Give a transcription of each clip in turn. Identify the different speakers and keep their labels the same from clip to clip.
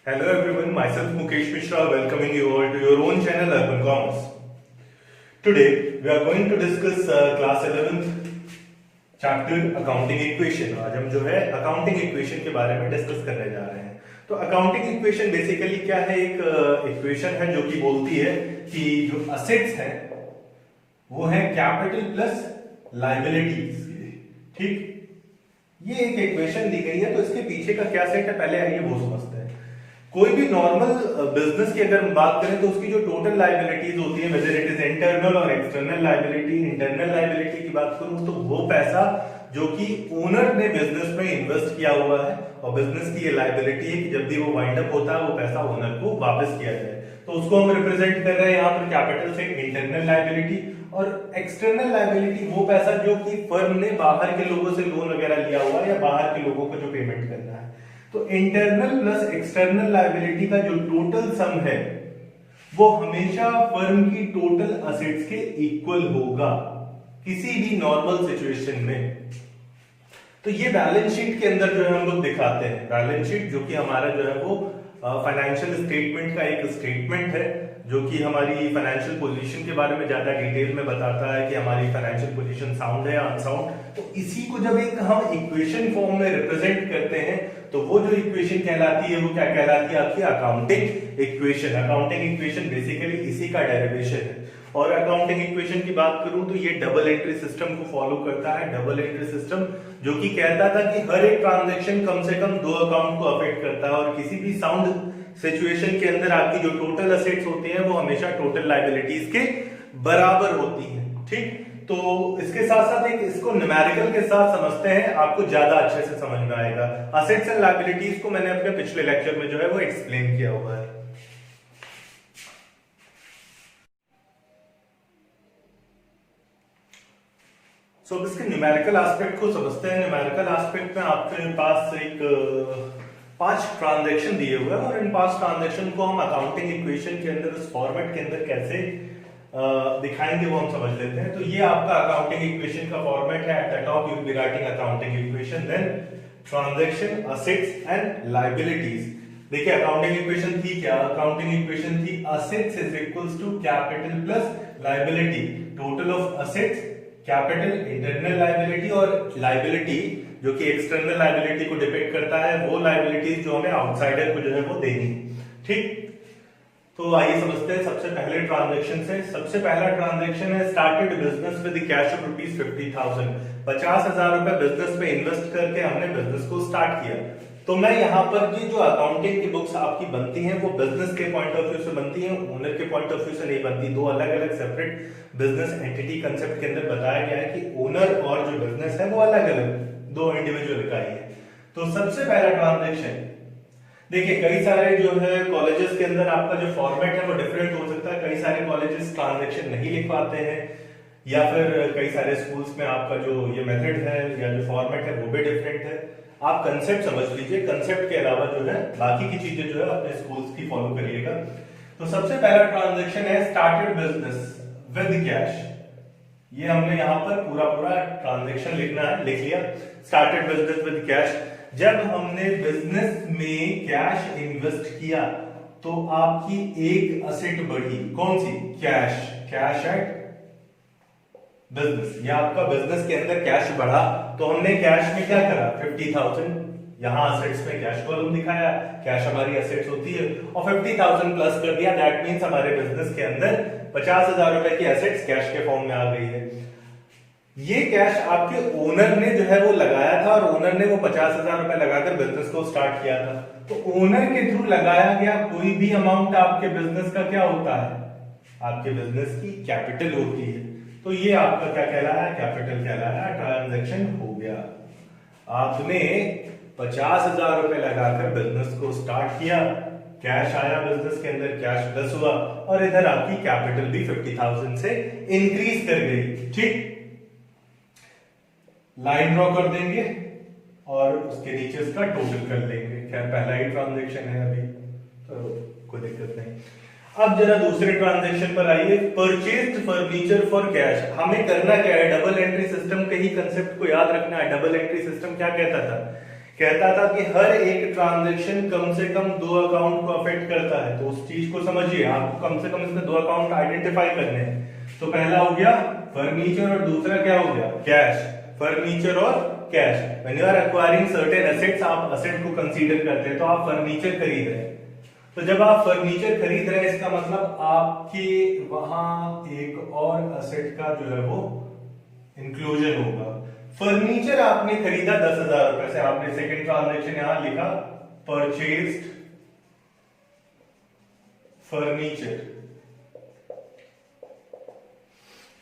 Speaker 1: Hello everyone, myself Mukesh Mishra welcoming you all to your own channel Urban Commerce. Today we are going to discuss class 11th chapter accounting equation. आज हम जो है accounting equation के बारे में discuss करने जा रहे हैं. तो accounting equation बेसिकली क्या है, एक इक्वेशन है जो कि बोलती है कि जो असेट्स हैं वो है कैपिटल प्लस लायबिलिटीज. ठीक, ये एक इक्वेशन दी गई है. तो इसके पीछे का क्या सेट है पहले आइए वो समझते हैं. कोई भी नॉर्मल बिजनेस की अगर हम बात करें तो उसकी जो टोटल लायबिलिटीज होती है, वेदर इट इज इंटरनल और एक्सटर्नल लायबिलिटी. इंटरनल लायबिलिटी की बात करूं तो वो पैसा जो कि ओनर ने बिजनेस में इन्वेस्ट किया हुआ है, और बिजनेस की ये लायबिलिटी है कि जब भी वो वाइंड अप होता है वो पैसा ओनर को वापस किया जाए. तो उसको हम रिप्रेजेंट कर रहे हैं यहाँ पर कैपिटल से इंटरनल लायबिलिटी. और एक्सटर्नल लायबिलिटी वो पैसा जो कि फर्म ने बाहर के लोगों से लोन वगैरह लिया हुआ है या बाहर के लोगों को जो पेमेंट करना है. तो इंटरनल प्लस एक्सटर्नल लायबिलिटी का जो टोटल सम है वो हमेशा फर्म की टोटल असेट्स के इक्वल होगा किसी भी नॉर्मल सिचुएशन में. तो ये बैलेंस शीट के अंदर जो है हम लोग दिखाते हैं. बैलेंस शीट जो कि हमारा जो है वो फाइनेंशियल स्टेटमेंट का एक स्टेटमेंट है जो कि हमारी फाइनेंशियल पोजीशन के बारे में ज्यादा डिटेल में बताता है कि हमारी फाइनेंशियल पोजीशन साउंड है या अनसाउंड. तो इसी को जब एक हम इक्वेशन फॉर्म में रिप्रेजेंट करते हैं तो वो जो इक्वेशन कहलाती है वो क्या कहलाती है, आपकी accounting equation. Accounting equation basically इसी का डेरिवेशन है. और अकाउंटिंग इक्वेशन की बात करूं तो ये डबल एंट्री सिस्टम को फॉलो करता है. डबल एंट्री सिस्टम जो कि कहता था कि हर एक ट्रांजैक्शन कम से कम दो अकाउंट को अफेक्ट करता है, और किसी भी साउंड सिचुएशन के अंदर आपकी जो टोटल असेट्स होती हैं वो हमेशा टोटल लायबिलिटीज के बराबर होती हैं. ठीक, तो इसके साथ साथ एक इसको न्यूमेरिकल के साथ समझते हैं, आपको ज्यादा अच्छे से समझ में आएगा. असेट्स एंड लायबिलिटीज को मैंने अपने पिछले लेक्चर में जो है वो एक्सप्लेन किया हुआ है. सो अब इसके न्यूमेरिकल एस्पेक्ट को समझते हैं. न्यूमेरिकल एस्पेक्ट में आपके पास एक 5 ट्रांजैक्शन दिए हुए हैं, और इन 5 ट्रांजैक्शन को हम अकाउंटिंग इक्वेशन के अंदर उस फॉर्मेट के अंदर कैसे दिखाएंगे वो हम समझ लेते हैं. तो ये आपका अकाउंटिंग इक्वेशन का फॉर्मेट है. At the top you will be writing accounting equation, then transaction, assets and liabilities. देखिए अकाउंटिंग इक्वेशन थी क्या? अकाउंटिंग इक्वेशन थी assets is equals to capital plus liability. Total of assets capital, internal liability, और liability जो कि external liability को depend करता है, वो लायबिलिटीज जो हमें आउटसाइडर को जो है वो देनी. ठीक, तो आइए समझते हैं सबसे पहले ट्रांजैक्शन से. सबसे पहला ट्रांजैक्शन है started business with cash of rupees 50,000. 50,000 रुपए बिजनेस में इन्वेस्ट करके हमने बिजनेस को स्टार्ट किया. तो मैं यहाँ पर ये जो अकाउंटिंग की बुक्स आपकी बनती हैं वो बिजनेस के पॉइंट ऑफ व्यू से बनती हैं, ओनर के पॉइंट ऑफ व्यू से नहीं बनती. दो अलग अलग सेपरेट बिजनेस एंटिटी कंसेप्ट के अंदर बताया गया है कि ओनर और जो बिजनेस है वो अलग अलग दो इंडिविजुअल इकाई है. तो सबसे पहला ट्रांजैक्शन देखिए, कई सारे जो है कॉलेजेस के अंदर आपका जो फॉर्मेट है वो डिफरेंट हो सकता है. कई सारे कॉलेजेस ट्रांजैक्शन नहीं लिख पाते हैं, या फिर कई सारे स्कूल्स में आपका जो ये मेथड है या जो फॉर्मेट है वो भी डिफरेंट है. आप कंसेप्ट समझ लीजिए, कंसेप्ट के अलावा जो है बाकी की चीजें जो है अपने स्कूल्स की फॉलो करिएगा. तो सबसे पहला ट्रांजैक्शन है स्टार्टेड बिजनेस विद कैश. ये हमने यहाँ पर पूरा ट्रांजैक्शन लिखना है, लिख लिया. Started business with cash. जब हमने बिजनेस में कैश इन्वेस्ट किया तो आपकी एक असेट बढ़ी. कौन सी? कैश. Cash at business. या आपका बिजनेस के अंदर कैश बढ़ा तो हमने कैश में क्या करा? 50,000 यहां असेट्स में कैश कॉलम दिखाया. कैश हमारी असेट्स होती है, और 50,000 प्लस कर दिया. दैट मींस हमारे बिजनेस के अंदर 50,000 रुपए की असेट्स कैश के फॉर्म में आ गई है. ये कैश आपके ओनर ने जो है वो लगाया था, और ओनर ने वो 50,000 रुपए लगाकर बिजनेस को स्टार्ट किया था. तो ओनर के थ्रू लगाया गया कोई भी अमाउंट आपके बिजनेस का क्या होता है? आपके बिजनेस की कैपिटल होती है. तो ये आपका क्या कहलाया? कैपिटल कहलाया. ट्रांजैक्शन हो गया. आपने 50,000 रुपए लगाकर बिजनेस को स्टार्ट किया, कैश आया बिजनेस के अंदर, कैश प्लस हुआ, और इधर आपकी कैपिटल भी 50,000 से इंक्रीज कर गई. ठीक, लाइन ड्रॉ कर देंगे और उसके नीचे इसका टोटल कर लेंगे. क्या पहला ही ट्रांजैक्शन है अभी, तो कोई दिक्कत नहीं. अब जरा दूसरे ट्रांजैक्शन पर आइए. Purchased furniture for cash. हमें करना क्या है? डबल एंट्री सिस्टम के ही कंसेप्ट को याद रखना है. डबल एंट्री सिस्टम क्या कहता था? कहता था कि हर एक ट्रांजैक्शन कम से कम 2 अकाउंट को अफेक्ट करता है, तो उस चीज को समझिए, आपको कम से कम इसमें 2 अकाउंट आइडेंटिफाई करने हैं। तो पहला हो गया फर्नीचर और दूसरा क्या हो गया, कैश। फर्नीचर और cash, when you are acquiring certain assets, आप एसेट को कंसीडर करते हैं, तो आप फर्नीचर खरीद रहे हैं। तो जब आप फर्नीचर खरीद रहे हैं, इसका मतलब आपके वहां एक और एसेट का जो है वो इंक्लूजन होगा। फर्नीचर आपने खरीदा 10,000 रुपए से, आपने सेकंड ट्रांजैक्शन यहां लिखा परचेज्ड फर्नीचर,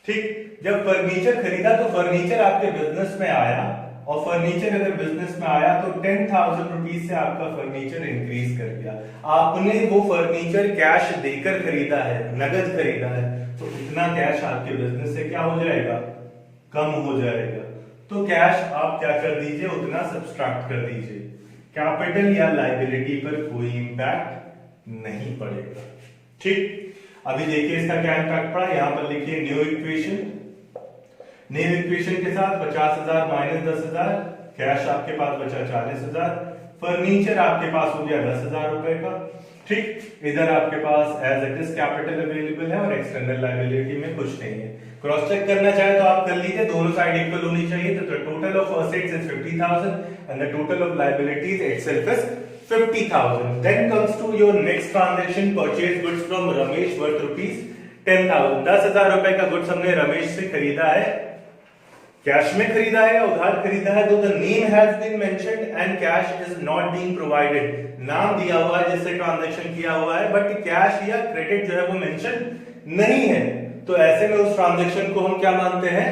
Speaker 1: ठीक। जब फर्नीचर खरीदा तो फर्नीचर आपके बिजनेस में आया, और फर्नीचर अगर बिजनेस में आया तो 10,000 रुपीज से आपका फर्नीचर इंक्रीज कर दिया। आपने वो फर्नीचर कैश देकर खरीदा है, नगद खरीदा है, तो इतना कैश आपके बिजनेस से क्या हो जाएगा, कम हो जाएगा। तो कैश आप क्या कर दीजिए, उतना सब्सट्रैक्ट कर दीजिए। कैपिटल या लायबिलिटी पर कोई इंपैक्ट नहीं पड़ेगा, ठीक। अभी देखिए इसका क्या इंपैक्ट पड़ा, यहां पर लिखिए न्यू इक्वेशन। न्यू इक्वेशन के साथ 50,000 माइनस 10,000, कैश आपके पास बचा 40,000, फर्नीचर आपके पास हो गया 10,000 रुपए का, ठीक। इधर आपके पास as it is capital available है और एक्सटर्नल लायबिलिटी में कुछ नहीं है। क्रॉस चेक करना चाहे तो आप कर लीजिए, दोनों साइड इक्वल होनी चाहिए। तो total of assets is 50,000 and the total of liabilities itself is 50,000. Then comes to your next transaction, purchase goods from Ramesh worth rupees 10,000. 10,000 रुपए का गुड्स हमने रमेश से खरीदा है, कैश में खरीदा है या उधार खरीदा है। तो the name has been mentioned and cash is not being provided, नाम दिया हुआ है जिससे ट्रांजैक्शन किया हुआ है, बट कैश या क्रेडिट जो है वो मेंशन नहीं है। तो ऐसे में उस ट्रांजैक्शन को हम क्या मानते हैं,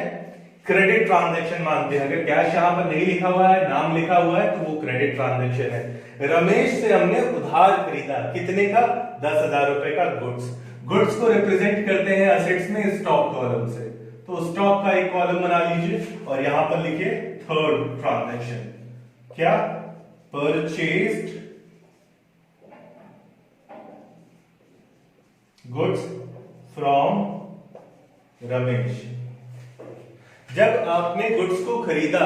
Speaker 1: क्रेडिट ट्रांजैक्शन मानते हैं। अगर कैश यहां पर नहीं लिखा हुआ है, नाम लिखा हुआ है, तो वो क्रेडिट ट्रांजैक्शन है। रमेश से हमने उधार खरीदा, कितने का, 10,000 रुपए का गुड्स। गुड्स को रिप्रेजेंट करते हैं एसेट्स में स्टॉक कॉलम से, तो स्टॉक का एक कॉलम बना लीजिए और यहां पर लिखिए थर्ड ट्रांजैक्शन, क्या, परचेज्ड गुड्स फ्रॉम रमेश। जब आपने गुड्स को खरीदा,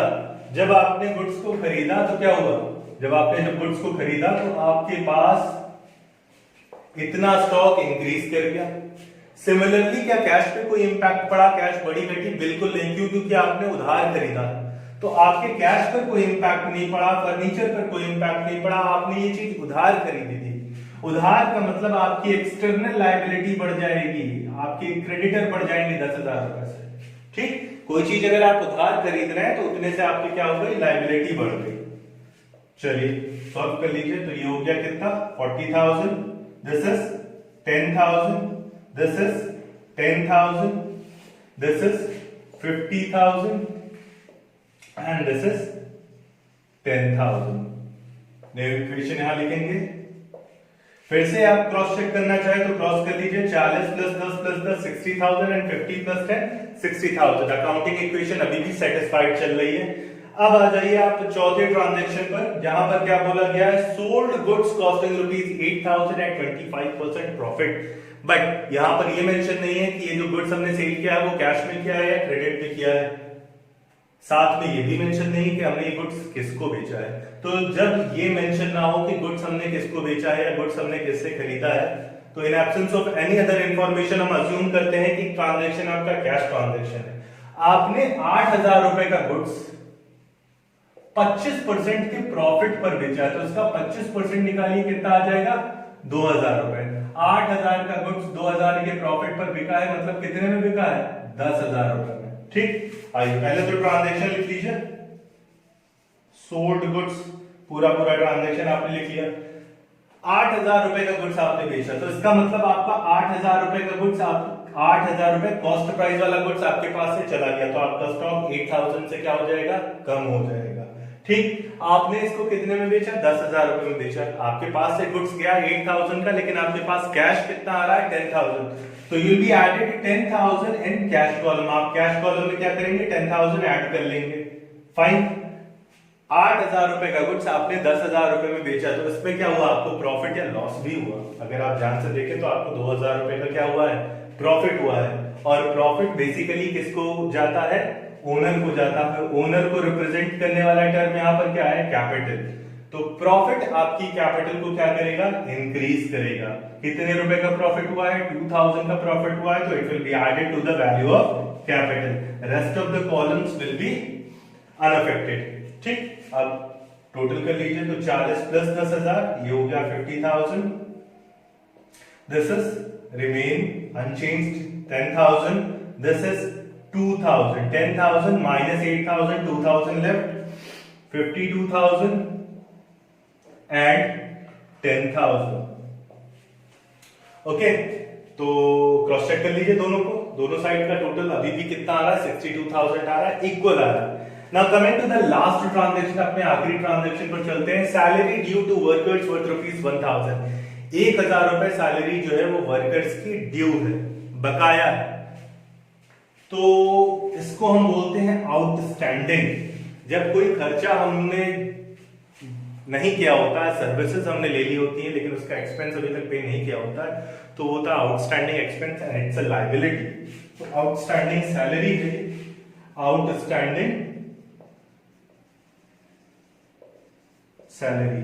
Speaker 1: जब आपने गुड्स को खरीदा तो क्या हुआ, जब आपने जब गुड्स को खरीदा तो आपके पास इतना स्टॉक इंक्रीज कर गया। सिमिलरली क्या कैश पे कोई इंपैक्ट पड़ा, कैश बड़ी घटी, बिल्कुल नहीं, क्यों, क्योंकि आपने उधार खरीदा। तो आपके कैश पर कोई इंपैक्ट नहीं पड़ा, फर्नीचर पर कोई इंपैक्ट नहीं पड़ा, आपने ये चीज उधार खरीदी थी। उधार का मतलब आपकी एक्सटर्नल लायबिलिटी बढ़ जाएगी, आपके क्रेडिटर बढ़ जाएंगे 10,000 रुपए से, ठीक। कोई चीज अगर आप उधार खरीद रहे हैं तो उतने से आपकी क्या हो गई, लायबिलिटी बढ़ गई। चलिए सॉल्व कर लीजिए। तो ये हो गया कितना, 40,000, this is 10,000, this is 10,000, this is 50,000 and this is 10,000। New equation यहां लिखेंगे। फिर से आप क्रॉस चेक करना चाहे तो क्रॉस कर लीजिए, 40 plus 10 plus 10 60,000 and 50 plus 10 60,000। Accounting equation अभी भी सेटिस्फाइड चल रही है। अब आ जाइए आप चौथे ट्रांजैक्शन पर, जहां पर क्या बोला गया है, sold goods costing rupees 8,000 at 25% profit. But यहां पर ये मेंशन नहीं है कि ये जो गुड्स हमने सेल किया है वो कैश में किया है या क्रेडिट में किया है। साथ में ये भी मेंशन नहीं कि हमने ये गुड्स किसको बेचा है। तो जब ये मेंशन ना हो कि गुड्स हमने किसको बेचा है या गुड्स हमने किससे खरीदा है, तो in absence of any other information हम अज्यूम करते हैं कि ट्रांजैक्शन आपका कैश ट्रांजैक्शन है। आपने 8,000 रुपए का गुड्स 25% के प्रॉफिट पर बेचा है, तो इसका 25% निकालिए, कितना आ जाएगा, 2,000 रुपए। 8,000 का गुड्स 2,000 के प्रॉफिट पर बिका है, मतलब कितने में बिका है, 10,000 रुपए में, ठीक। आइए पहले तो ट्रांजैक्शन लिख लीजिए, सोल्ड गुड्स, पूरा ट्रांजैक्शन आपने लिख लिया। 8,000 रुपए का गुड्स आपने बेचा, तो इसका मतलब आपका 8,000 रुपए का गुड्स, आप 8,000 रुपए कॉस्ट प्राइस वाला गुड्स आपके पास से चला गया, तो आपका स्टॉक 8,000 से क्या हो जाएगा, कम हो जाएगा, ठीक। आपने इसको कितने में बेचा, 10,000 रुपए में बेचा। आपके पास से गुड्स गया 8,000 का, लेकिन आपके पास कैश कितना आ रहा है, 10,000। तो you be added 10,000 in cash column. आप कैश कॉलम में क्या करेंगे, 10,000 ऐड कर लेंगे, फाइन। 8,000 रुपए का गुड्स आपने 10,000 रुपए में बेचा, तो इसमें क्या हुआ, आपको प्रॉफिट या लॉस भी हुआ। अगर आप ध्यान से देखें तो आपको 2,000 रुपए का क्या हुआ है, प्रॉफिट हुआ है। और प्रॉफिट बेसिकली किसको जाता है, ओनर को जाता है, ओनर को रिप्रेजेंट करने वाला टर्म यहाँ पर क्या है, कैपिटल। तो प्रॉफिट आपकी कैपिटल को क्या करेगा, इंक्रीज करेगा। कितने रुपए का प्रॉफिट हुआ है, 2000 का प्रॉफिट हुआ है, तो it will be added to the value of capital, rest of the columns will be unaffected. ठीक, अब टोटल कर लीजिए, तो 40 प्लस 10,000 ये हो गया 50,000, this is remain unchanged 10,000, this is 2,000, 10,000 minus 8,000, 2,000 left, 52,000 and 10,000। Okay, तो क्रॉस चेक कर लीजिए दोनों को, दोनों साइड का टोटल अभी भी कितना आ रहा है, 62,000 आ रहा है, इक्वल आ रहा है। Now coming to the last transaction, अपने आखिरी ट्रांजैक्शन पर चलते हैं। Salary due to workers worth ₹1,000, 1,000 रुपए सैलरी जो है वो वर्कर्स की ड्यू है, बकाया है। तो इसको हम बोलते हैं आउटस्टैंडिंग। जब कोई खर्चा हमने नहीं किया होता है, सर्विसेज हमने ले ली होती है लेकिन उसका एक्सपेंस अभी तक पे नहीं किया होता है, तो वो होता है outstanding expense and it's a liability. तो आउटस्टैंडिंग सैलरी है, आउटस्टैंडिंग सैलरी।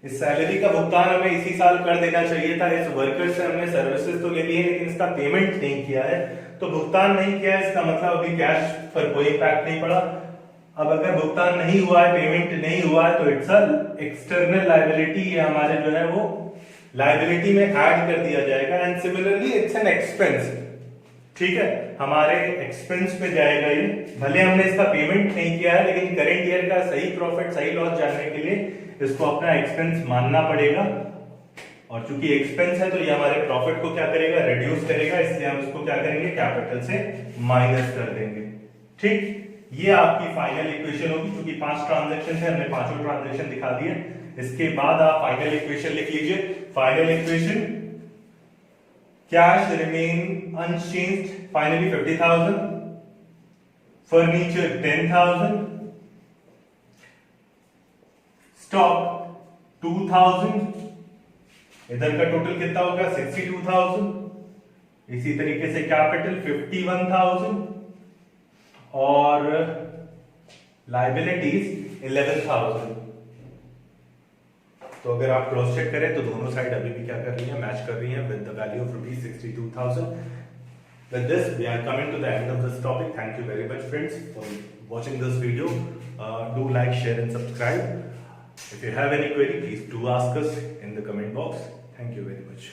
Speaker 1: इस सैलरी का भुगतान हमें इसी साल कर देना चाहिए था। इस वर्कर से हमने सर्विसेज तो ले ली है लेकिन इसका पेमेंट नहीं किया है, तो भुगतान नहीं किया है, इसका मतलब अभी कैश पर कोई इम्पैक्ट नहीं पड़ा। अब अगर भुगतान नहीं हुआ है, पेमेंट नहीं हुआ है, तो इट्स अ एक्सटर्नल लायबिलिटी, ये हमारे जो है वो लायबिलिटी में ऐड कर दिया जाएगा। And similarly it's an expense, ठीक है, हमारे एक्सपेंस पे जाएगा ये। भले हमने इसका पेमेंट नहीं किया है लेकिन करेंट ईयर का सही प्रॉफिट सही लॉस जानने के लिए इसको अपना एक्सपेंस मानना पड़ेगा। और चूंकि एक्सपेंस है तो ये हमारे प्रॉफिट को क्या करेगा, रिड्यूस करेगा, इसलिए हम इसको क्या करेंगे, कैपिटल से माइनस कर देंगे। ठीक, ये आपकी फाइनल इक्वेशन होगी। क्योंकि 5 ट्रांजैक्शन है, हमने पांचों ट्रांजैक्शन दिखा दिए। इसके बाद आप फाइनल इक्वेशन लिख लीजिए। Final equation, cash remain unchanged, finally 50,000, furniture 10,000, stock 2,000, इधर का टोटल कितना होगा 62,000, इसी तरीके से कैपिटल 51,000 और लायबिलिटीज 11,000। तो अगर आप क्रॉस चेक करें तो दोनों साइड अभी भी क्या कर रही है, मैच कर रही है with the value of ₹62,000। With this, we are coming to the end of this topic. Thank you very much, friends, for watching this video. Do like, share, and subscribe. If you have any query, please do ask us in the comment box. Thank you very much.